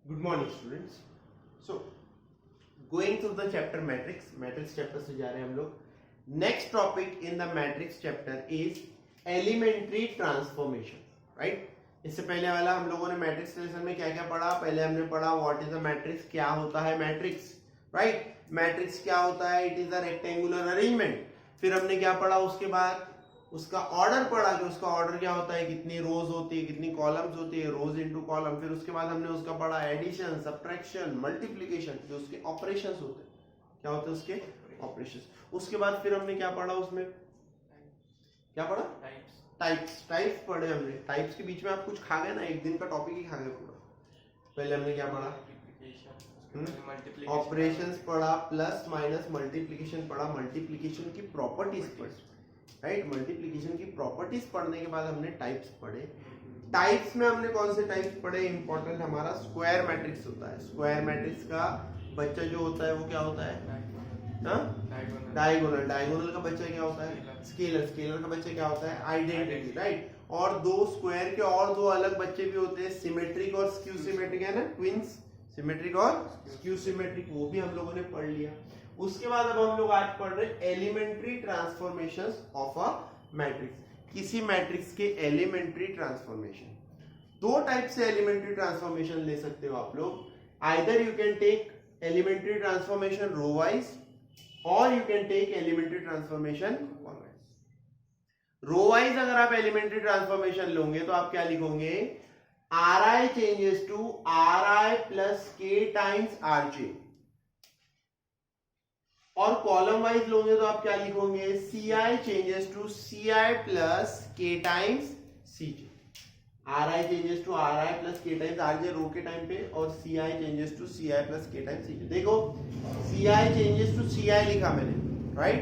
Good morning, students. So, going through the chapter matrix chapter से जा रहे हैं हम लोग. Next topic in the matrix chapter is elementary transformation, right? इससे पहले वाला हम लोगों ने मैट्रिक्स लेसन में क्या क्या पढ़ा. पहले हमने पढ़ा व्हाट इज अ मैट्रिक्स, क्या होता है मैट्रिक्स, राइट? मैट्रिक्स क्या होता है? It is a rectangular arrangement. फिर हमने क्या पढ़ा, उसके बाद उसका ऑर्डर पढ़ा कि उसका ऑर्डर क्या होता है, कितनी रोज होती है, कितनी कॉलम्स होती है, रोज इनटू कॉलम. फिर उसके बाद हमने उसका पढ़ा एडिशन, सब्ट्रैक्शन, मल्टीप्लिकेशन, जो उसके ऑपरेशंस होते हैं. क्या होते हैं उसके ऑपरेशंस. उसके बाद फिर हमने क्या पढ़ा, उसमें क्या पढ़ा? टाइप्स पढ़े हमने. टाइप्स के बीच में आप कुछ खा गए ना, एक दिन का टॉपिक ही खा गए पूरा. पहले हमने क्या पढ़ा? ऑपरेशंस पढ़ा, प्लस माइनस मल्टीप्लिकेशन पढ़ा, मल्टीप्लिकेशन की प्रॉपर्टीज पढ़ी, राइट? मल्टीप्लिकेशन की प्रॉपर्टीज पढ़ने के बाद हमने टाइप्स पढ़े. टाइप्स में हमने कौन से टाइप्स पढ़े? इंपॉर्टेंट हमारा स्क्वायर मैट्रिक्स होता है. स्क्वायर मैट्रिक्स का बच्चा जो होता है वो क्या होता है? डायगोनल. डायगोनल का बच्चा क्या होता है? स्केलर. स्केलर का बच्चा क्या होता है? Identity, right? और दो स्क्वायर के और दो अलग बच्चे भी होते हैं, सिमेट्रिक और स्क्यू सिमेट्रिक, है ना, ट्विंस. सिमेट्रिक और स्क्यू सिमेट्रिक, वो भी हम लोगों ने पढ़ लिया. उसके बाद अब हम लोग आज पढ़ रहे elementary transformations of a matrix. किसी मैट्रिक्स के एलिमेंट्री ट्रांसफॉर्मेशन. दो टाइप से एलिमेंट्री ट्रांसफॉर्मेशन ले सकते हो आप लोग. Either you can take elementary transformation row wise और you can take elementary transformation column wise. Row wise अगर आप एलिमेंट्री ट्रांसफॉर्मेशन लोगे तो आप क्या लिखोगे? Ri changes to Ri plus K times Rj. और कॉलम वाइज लोगे तो आप क्या लिखोगे? Ci changes to Ci plus K times Cj. Ri changes to Ri plus K times Rj रो के टाइम पे, और Ci changes to Ci plus K times Cj. देखो Ci changes to Ci लिखा मैंने, राइट?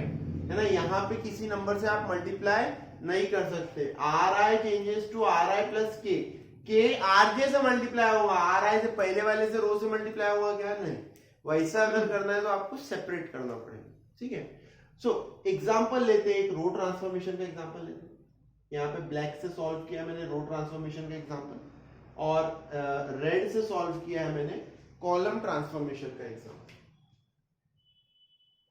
है ना, यहाँ पे किसी नंबर से आप मल्टीप्लाई नहीं कर सकते. Ri changes to Ri plus K. के आरजे से मल्टीप्लाई होगा, आर आई से पहले वाले से रो से मल्टीप्लाई होगा क्या? नहीं. वैसा अगर करना है तो आपको सेपरेट करना पड़ेगा, ठीक है? सो एग्जांपल लेते हैं, एक रो ट्रांसफॉर्मेशन का एग्जांपल लेते हैं. यहाँ पे ब्लैक से सॉल्व किया मैंने रो ट्रांसफॉर्मेशन का एग्जांपल, और रेड से सॉल्व किया है मैंने कॉलम ट्रांसफॉर्मेशन का एग्जांपल.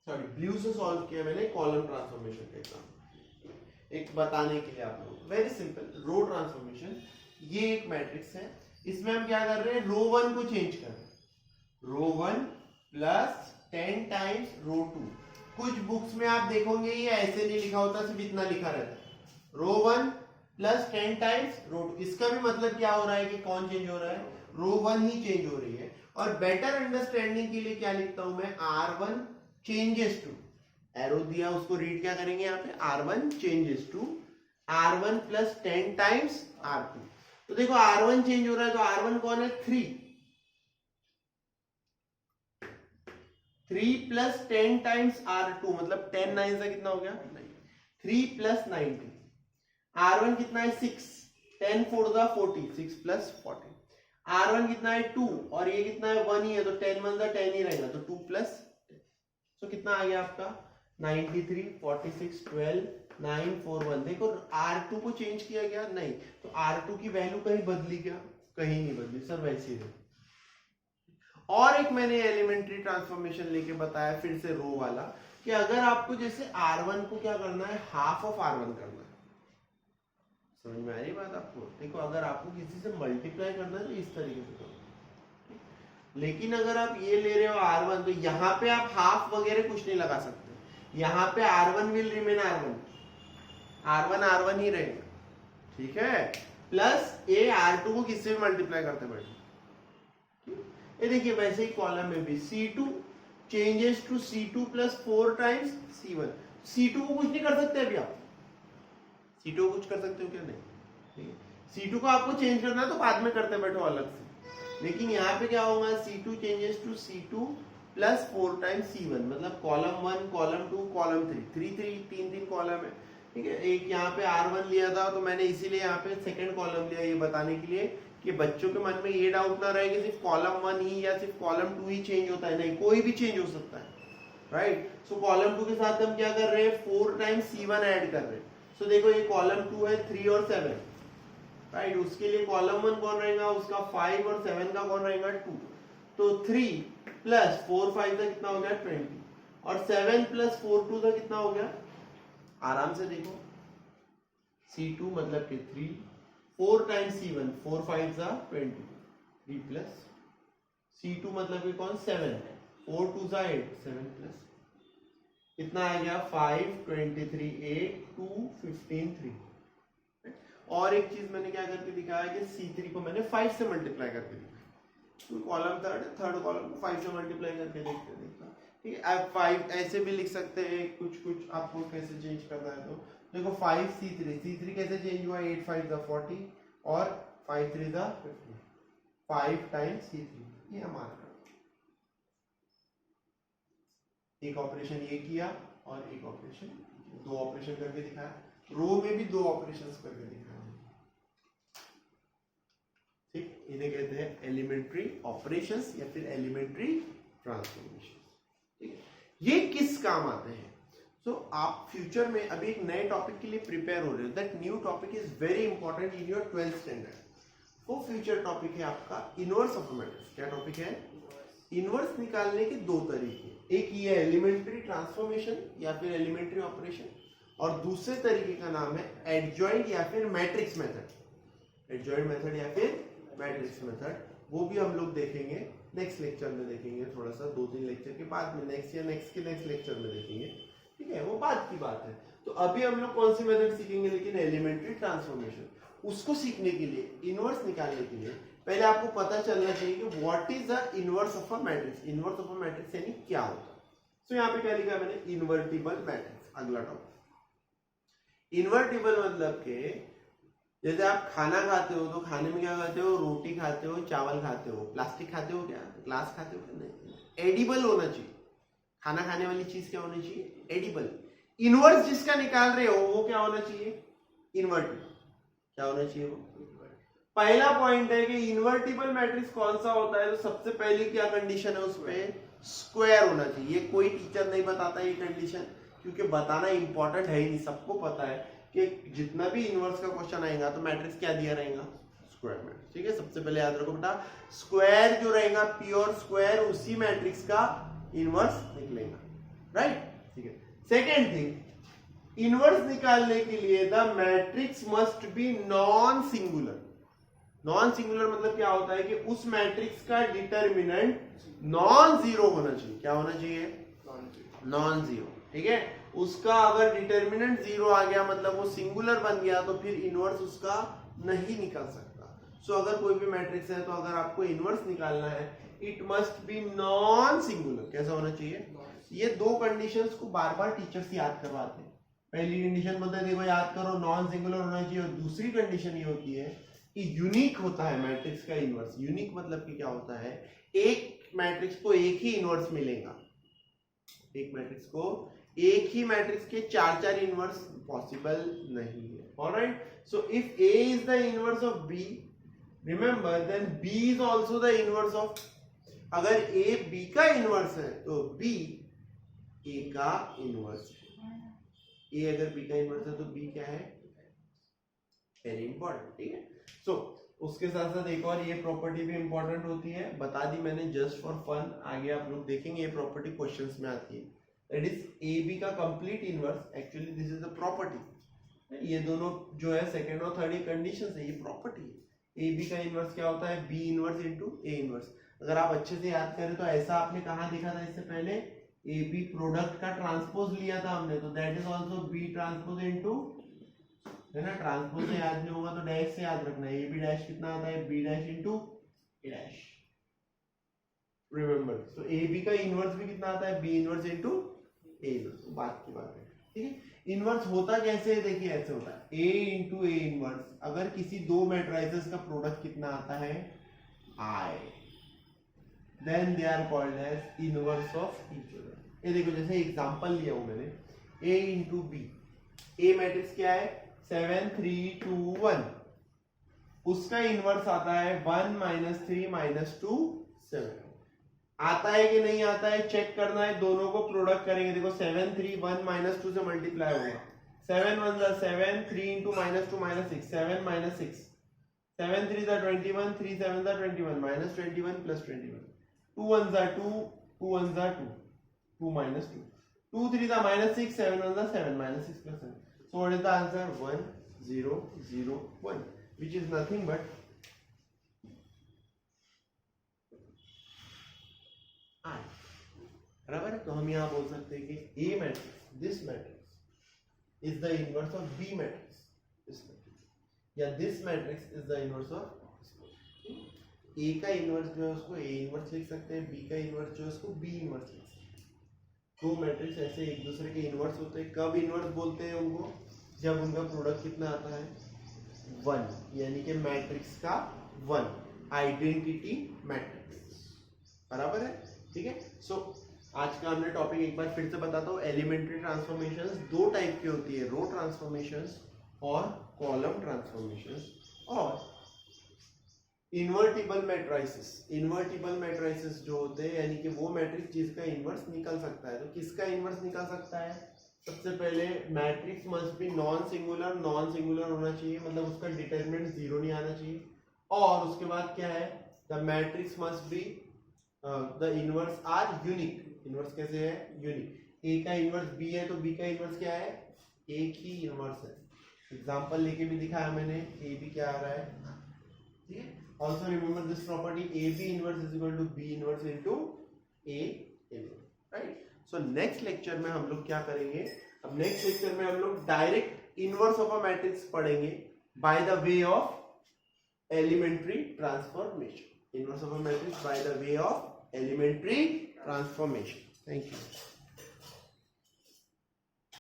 सॉरी, ब्लू से सॉल्व किया मैंने कॉलम ट्रांसफॉर्मेशन का एग्जांपल. एक बताने के लिए आप लोग, वेरी सिंपल. रो ट्रांसफॉर्मेशन, ये एक मैट्रिक्स है. इसमें हम क्या कर रहे हैं? रो 1 को चेंज कर रहे हैं. रो 1 प्लस 10 टाइम्स रो 2. कुछ बुक्स में आप देखोगे ये ऐसे नहीं लिखा होता, सिर्फ इतना लिखा रहता है, रो 1 प्लस 10 टाइम्स रो 2. इसका भी मतलब क्या हो रहा है कि कौन चेंज हो रहा है? रो 1 ही चेंज हो रही है. और बेटर अंडरस्टैंडिंग के लिए क्या लिखता हूं मैं? R1 चेंजेस टू, एरो दिया उसको रीड क्या करेंगे यहाँ पे? R1 changes to R1 plus 10 times R2. तो देखो R1 चेंज हो रहा है, तो R1 कौन है? 3. 3 प्लस 10 टाइम्स R2, मतलब 10 9 से कितना हो गया? 3 प्लस 90. R1 कितना है? 6. 10 4 दा 40, 6 प्लस 40. R1 कितना है? 2, और ये कितना है? 1 ही है, तो 10 1 दा 10 ही रहेगा, तो 2 प्लस 10. तो कितना आ गया आपका? 93 46 12 9 4 1. देखो R2 को चेंज किया गया? नहीं. तो R2 की वैल्यू कहीं बदली क्या? कहीं नहीं बदली सर, वैसी रही. और एक मैंने एलिमेंट्री ट्रांसफॉर्मेशन लेके बताया फिर से रो वाला, कि अगर आपको जैसे R1 को क्या करना है? हाफ ऑफ R1 करना है. समझ में आ रही बात आपको? देखो अगर आपको किसी से मल्टीप्लाई करना है तो इस तरीके से करो, लेकिन अगर आप ये ले रहे हो R1, तो यहाँ पे आप हाफ वगैरह कुछ नहीं लगा सकते. यहाँ पे R1 विल रिमेन R1 ही रहेगा, ठीक है? प्लस ये R2 को किससे भी मल्टीप्लाई करते बैठे. ये देखिए वैसे ही कॉलम में भी C2 changes to C2 plus 4 times C1. C2 को कुछ नहीं कर सकते अभी आप. C2 को कुछ कर सकते हो क्या? नहीं. C2 को आपको चेंज करना है तो बाद में करते बैठो अलग से. लेकिन यहाँ पे क्या होगा? C2 changes to C2 plus 4 times C1, मतलब कॉलम 1 कॉलम 2 कॉलम 3 3 कॉलम है, ठीक है? एक यहाँ पे R1 लिया था, तो मैंने इसीलिए यहाँ पे सेकंड कॉलम लिया, ये बताने के लिए कि बच्चों के मन में ये डाउट ना रहे कि सिर्फ कॉलम 1 ही या सिर्फ कॉलम 2 ही चेंज होता है. नहीं, कोई भी चेंज हो सकता है, राइट? सो कॉलम 2 के साथ हम क्या कर रहे हैं? 4 टाइम्स C1 ऐड कर रहे हैं. सो देखो ये कॉलम 2 है, 3 और 7, राइट। उसके लिए कॉलम 1 कौन रहेगा, उसका 5 और 7 का कौन रहेगा 2। तो 3 प्लस 4 5 का कितना हो गया 20 और 7 प्लस 4 2 का कितना हो गया, आराम से देखो C2 मतलब कि 3, 4 टाइम्स C1 4 5 जा 20, 3 प्लस C2 मतलब कि कौन 7, 4 2 जा 8, 7 प्लस कितना आ गया 5 23 8 2 15 3। और एक चीज मैंने क्या करके दिखाया कि C3 को मैंने 5 से मल्टीप्लाई करके दिखाया। तो कॉलम थर्ड कॉलम को 5 से मल्टीप्लाई करके देखते देखा, ठीक है। अब 5 ऐसे भी लिख सकते हैं, कुछ आपको कैसे चेंज करना है। तो देखो 5 C3 कैसे चेंज हुआ, 8 5 जा 40 और 5 3 जा 50, 5 टाइम्स C3 ये हमारा एक ऑपरेशन ये किया और एक ऑपरेशन, दो ऑपरेशन करके दिखाया। रो में भी दो ऑपरेशंस करके दिखाया, ठीक। इन्हें कहते हैं एलिमेंट्री ऑपरेशंस या फिर एलिमेंट्री ट्रांसफॉर्मेशन, ठीक है। ये किस काम आते हैं, सो आप फ्यूचर में अभी एक नए टॉपिक के लिए प्रिपेयर हो रहे हो। That new topic is very important in your 12th standard. वो फ्यूचर टॉपिक है आपका इनवर्स ऑफ मैट्रिक्स। क्या टॉपिक है, इनवर्स निकालने के दो तरीके, एक ये एलिमेंट्री ट्रांसफॉर्मेशन या फिर एलिमेंट्री ऑपरेशन, और दूसरे तरीके का नाम है एडजॉइंट या फिर मैट्रिक्स मेथड। एडजॉइंट मेथड या फिर मैट्रिक्स मेथड, वो भी हम लोग देखेंगे नेक्स्ट लेक्चर में, देखेंगे थोड़ा सा 2-3 लेक्चर के बाद में, नेक्स्ट या नेक्स्ट के नेक्स्ट लेक्चर में देखेंगे, ठीक है। वो बात की बात है। तो अभी हम लोग कौन सी मेथड सीखेंगे, लेकिन एलिमेंट्री ट्रांसफॉर्मेशन। उसको सीखने के लिए, इनवर्स निकालने के लिए पहले आपको पता चलना चाहिए कि what is the inverse of a matrix. Inverse of a matrix यानी क्या होता है। तो यहाँ पे क्या लिखा है मैंने, इन्वर्टिबल मैट्रिक्स। अगला टॉपिक इन्वर्टिबल मतलब के जैसे आप खाना खाते हो तो खाने में क्या खाते हो, रोटी खाते हो, चावल खाते हो, प्लास्टिक खाते हो, क्या ग्लास खाते हो, नहीं, एडिबल होना चाहिए। खाना खाने वाली चीज क्या होनी चाहिए, एडिबल। इनवर्स जिसका निकाल रहे हो वो क्या होना चाहिए, इन्वर्टिबल। क्या होना चाहिए वो, पहला पॉइंट है कि इन्वर्टिबल मैट्रिक्स कौन सा होता है। तो सबसे पहली क्या कंडीशन है उसमें, स्क्वायर होना चाहिए। कोई टीचर नहीं बताता ये कंडीशन, क्योंकि बताना इंपॉर्टेंट है ही नहीं, सबको पता है कि जितना भी इनवर्स का क्वेश्चन आएगा तो मैट्रिक्स क्या दिया रहेगा, स्क्वायर मैट्रिक्स, ठीक है। सबसे पहले याद रखो बेटा, स्क्वायर जो रहेगा प्योर स्क्वायर, उसी मैट्रिक्स का इनवर्स निकलेगा, राइट, ठीक है। सेकेंड थिंग, इनवर्स निकालने के लिए the matrix must B non singular. Non singular मतलब क्या होता है कि उस मैट्रिक्स का डिटर्मिनेंट नॉन जीरो होना चाहिए। क्या होना चाहिए, नॉन जीरो, ठीक है। उसका अगर डिटर्मिनेंट जीरो आ गया मतलब वो सिंगुलर बन गया, तो फिर इनवर्स उसका नहीं निकल सकता। सो अगर कोई भी मैट्रिक्स है तो अगर आपको इनवर्स निकालना है, it must be non singular. कैसा होना चाहिए, ये दो कंडीशंस को बार बार टीचर्स याद करवाते हैं। पहली कंडीशन बोलते हैं देखो याद करो, नॉन सिंगुलर होना चाहिए, और दूसरी कंडीशन ये होती है कि यूनिक होता है मैट्रिक्स का इनवर्स। यूनिक मतलब कि क्या होता है, एक मैट्रिक्स को एक ही इनवर्स मिलेगा, एक मैट्रिक्स को एक ही मैट्रिक्स के 4 इनवर्स पॉसिबल नहीं है। Alright, so if A is the inverse of B, remember then B is also the inverse of, अगर A B का इनवर्स है तो B A का इनवर्स है। A अगर B का इनवर्स है तो B क्या है, वेरी इंपॉर्टेंट, ठीक है। सो उसके साथ साथ एक और ये प्रॉपर्टी भी इंपॉर्टेंट होती है, बता दी मैंने जस्ट फॉर फन, आगे आप लोग देखेंगे ये प्रॉपर्टी क्वेश्चंस में आती है। दैट इज AB का complete inverse, actually this is the property. ये दोनों जो है सेकंड और थर्ड कंडीशंस है, ये प्रॉपर्टी है। AB का इनवर्स क्या होता है, B inverse into A inverse. अगर आप अच्छे से याद करें तो ऐसा आपने कहाँ देखा था इससे पहले, AB प्रोडक्ट का ट्रांसपोज लिया था हमने, तो that is also B transpose into, है ना। ट्रांसपोज से याद नहीं होगा तो डैश से याद रखना है। AB डैश कितना आता है, B dash into A dash, remember. तो AB का इनवर्स भी कितना आता है, B inverse into A inverse. बात की बात है, ठीक है। इनवर्स होता कैसे है, देखिए ऐसे होता है, A इनटू A इनवर्स। अगर किसी दो मैट्रिसेस का प्रोडक्ट कितना आता है, I, then they are called as inverse of each other. ये देखो जैसे एग्जांपल लिया हूं मैंने, A into B। A matrix क्या है, 7 3 2 1, उसका इनवर्स आता है 1 -3 -2 7। आता है कि नहीं आता है चेक करना है, दोनों को प्रोडक्ट करेंगे। देखो 7 3 1 -2 से मल्टीप्लाई होगा, 7 1 7, 3 × -2 -6, 7 -6, 7 3 are 21, 3 7 are 21, minus 21 plus 21. 2 1s are 2, 2 1s are 2, 2 minus 2. 2 3 are minus 6, 7 1s are 7, minus 6 plus 7. So what is the answer? 1 0 0 1, which is nothing but I. बराबर है? तो हम यहाँ बोल सकते हैं कि A matrix, this matrix is the inverse of B matrix, this matrix, या this matrix is the inverse of A का इनवर्स जो है उसको A इनवर्स लिख सकते हैं, B का इनवर्स जो है उसको B इनवर्स लिख सकते हैं। दो मैट्रिक्स ऐसे एक दूसरे के इनवर्स होते हैं। कब इनवर्स बोलते हैं उनको? जब उनका प्रोडक्ट कितना आता है? 1, यानी कि मैट्रिक्स का 1, आइडेंटिटी मैट्रिक्स। बराबर है? ठीक है। सो आज का हमने टॉपिक एक बार फिर से बताता हूँ। एलिमेंट्री ट्रांसफॉर्मेशंस दो टाइप की होती है, रो ट्रांसफॉर्मेशंस और कॉलम ट्रांसफॉर्मेशंस, और इन्वर्टिबल मैट्रिसेस। इन्वर्टिबल मैट्रिसेस जो होते हैं यानी कि वो मैट्रिक्स जिसका इनवर्स निकल सकता है। तो किसका इनवर्स निकल सकता है? सबसे पहले matrix must B non singular, non singular होना चाहिए, मतलब उसका डिटरमिनेंट 0 नहीं आना चाहिए। और उसके बाद क्या है? The matrix must be the inverse are unique. Inverse कैसे है? यूनिक। ए का इनवर्स बी है तो बी का इनवर्स क्या है? एक ही इनवर्स है। एग्जांपल लेके भी दिखाया मैंने, ए बी क्या आ रहा है, ठीक है। Also remember this property, A B inverse is equal to B inverse into A inverse, right. So next lecture में हम लोग क्या करेंगे? अब नेक्स्ट लेक्चर में हम लोग direct inverse of a matrix पढ़ेंगे by the way of elementary transformation. Inverse of a matrix by the way of elementary transformation. Thank you.